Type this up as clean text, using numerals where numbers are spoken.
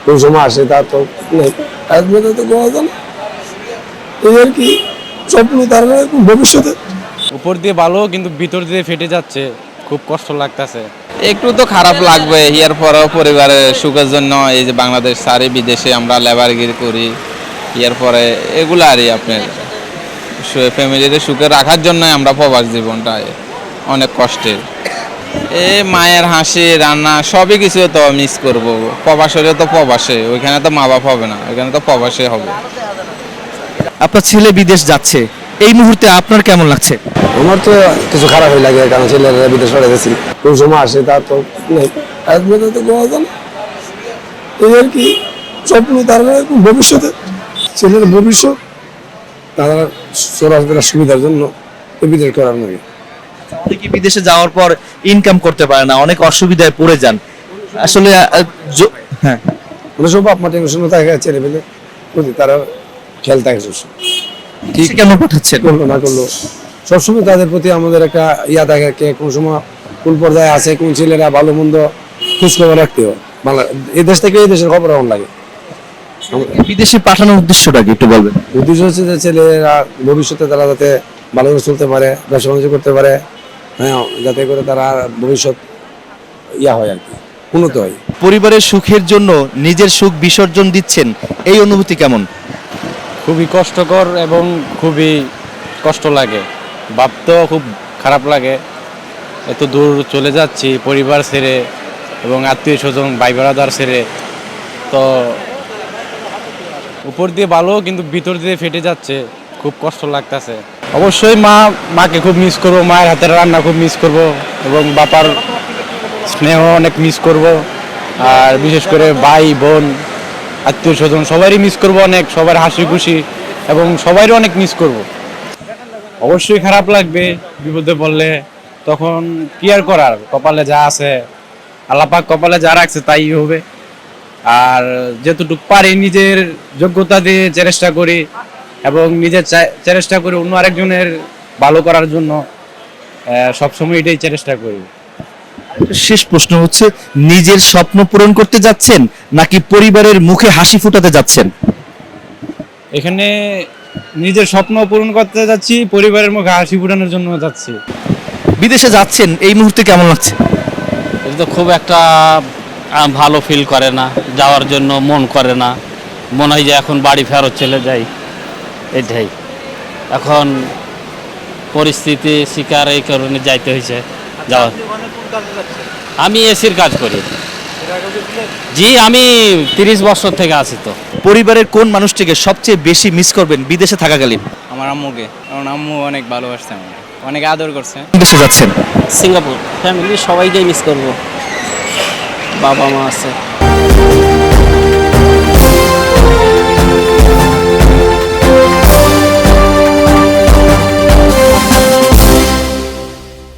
কোন সময় আসে তা তো নেই, আসবে তো বলা যায় না। এই আর কি স্বপ্ন তার ভবিষ্যতে। উপর দিয়ে ভালো কিন্তু ভিতর দিয়ে ফেটে যাচ্ছে, খুব কষ্ট লাগতেছে। একটু তো খারাপ লাগবে, ইয়ার পরেও পরিবারের সুখের জন্য এই যে বাংলাদেশ সারি বিদেশে আমরা লেবারগিরি করি, ইয়ার পরে এগুলো আরই আপনার ফ্যামিলির সুখে রাখার জন্যই আমরা প্রবাস জীবনটা অনেক কষ্টের। মায়ের হাসি রান্না সবই কিছু তো মিস করব। প্রবাসে তো প্রবাসে, ওইখানে তো মা বাপ হবে না, ওইখানে তো প্রবাসে হবে। আপনার ছেলে বিদেশ যাচ্ছে, এই মুহূর্তে আপনার কেমন লাগছে? আমার তো কিছু খারাপই লাগে, কারণ ছেলেরা বিদেশ চলে গেছি, কোন সময় আসে তা তো নেই, আসবে তো বলা যায় না। এই আর কি স্বপ্ন তার ভবিষ্যতে, ছেলের ভবিষ্যৎ তারা চলাফেরার সুবিধার জন্য বিদেশ করার নাকি। অনেকে বিদেশে যাওয়ার পর ইনকাম করতে পারে না, অনেক অসুবিধায় পড়ে যান। আসলে হ্যাঁ, মানে সব আপনার টেনশন থাকে, ছেলে পেলে প্রতি তারা খেয়াল থাকে সবসময়। ঠিক কেন পাঠাচ্ছেন? করলো না করলো সবসময় তাদের প্রতি আমাদের একটা ইয়া থাকে, কে কোন সময় কোন পর্যায়ে আছে, কোন ছেলেরা ভালো মন্দ খোঁজ খবর রাখতে হয়। বাংলা এই দেশ থেকে এই দেশের খবর এমন লাগে। বিদেশে পাঠানোর উদ্দেশ্যটা কি একটু বলবেন? উদ্দেশ্য হচ্ছে যে ছেলেরা ভবিষ্যতে তারা যাতে ভালো করে চলতে পারে, ব্যবসা বাণিজ্য করতে পারে, হ্যাঁ, যাতে করে তারা ভবিষ্যৎ ইয়া হয় আর কি, উন্নত হয়। পরিবারের সুখের জন্য নিজের সুখ বিসর্জন দিচ্ছেন, এই অনুভূতি কেমন? খুবই কষ্টকর এবং খুবই কষ্ট লাগে, ভাবতেও খুব খারাপ লাগে। এত দূর চলে যাচ্ছি পরিবার ছেড়ে এবং আত্মীয় স্বজন ভাই ব্রাদার ছেড়ে, তো উপর দিয়ে ভালো কিন্তু ভিতর দিয়ে ফেটে যাচ্ছে, খুব কষ্ট লাগতেছে। অবশ্যই মাকে খুব মিস করব, মায়ের হাতের রান্না খুব মিস করব এবং বাবার স্নেহ অনেক মিস করব। আর বিশেষ করে ভাই বোন আত্মীয় স্বজন সবারই মিস করব অনেক, সবার হাসি খুশি এবং সবারই অনেক মিস করব। অবশ্যই খারাপ লাগবে বিপদে পড়লে, তখন কি আর করার, কপালে যা আছে আল্লাহ পাক কপালে যা রাখছে তাই হবে। আর যতটুকু পারি নিজের যোগ্যতা দিয়ে চেষ্টা করি এবং নিজের চেষ্টা করি অন্য আরেকজনের ভালো করার জন্য, সবসময় এটাই চেষ্টা করি। শেষ প্রশ্ন হচ্ছে, নিজের স্বপ্ন পূরণ করতে যাচ্ছেন নাকি পরিবারের মুখে হাসি ফুটাতে যাচ্ছেন? এখানে নিজের স্বপ্ন পূরণ করতে যাচ্ছি, পরিবারের মুখে হাসি ফোটানোর জন্য যাচ্ছি। বিদেশে যাচ্ছেন, এই মুহূর্তে কেমন লাগছে? এটা তো খুব একটা ভালো ফিল করে না, যাওয়ার জন্য মন করে না, মনে হয় যে এখন বাড়ি ফেরত চলে যাই। এটাই এখন পরিস্থিতি শিকার, এই কারণে যাইতে হয়েছে। যাওয়া আমি এসির কাজ করি। জি, আমি 30 বছর থেকে আছি। তো পরিবারের কোন মানুষটিকে সবচেয়ে বেশি মিস করবেন বিদেশে থাকাকালীন? আমার আম্মুকে, কারণ আম্মু অনেক ভালোবাসছে আমাকে, অনেক আদর করছে। দেশে যাচ্ছেন? সিঙ্গাপুর ফ্যামিলি সবাইকে মিস করব, বাবা মা আছে।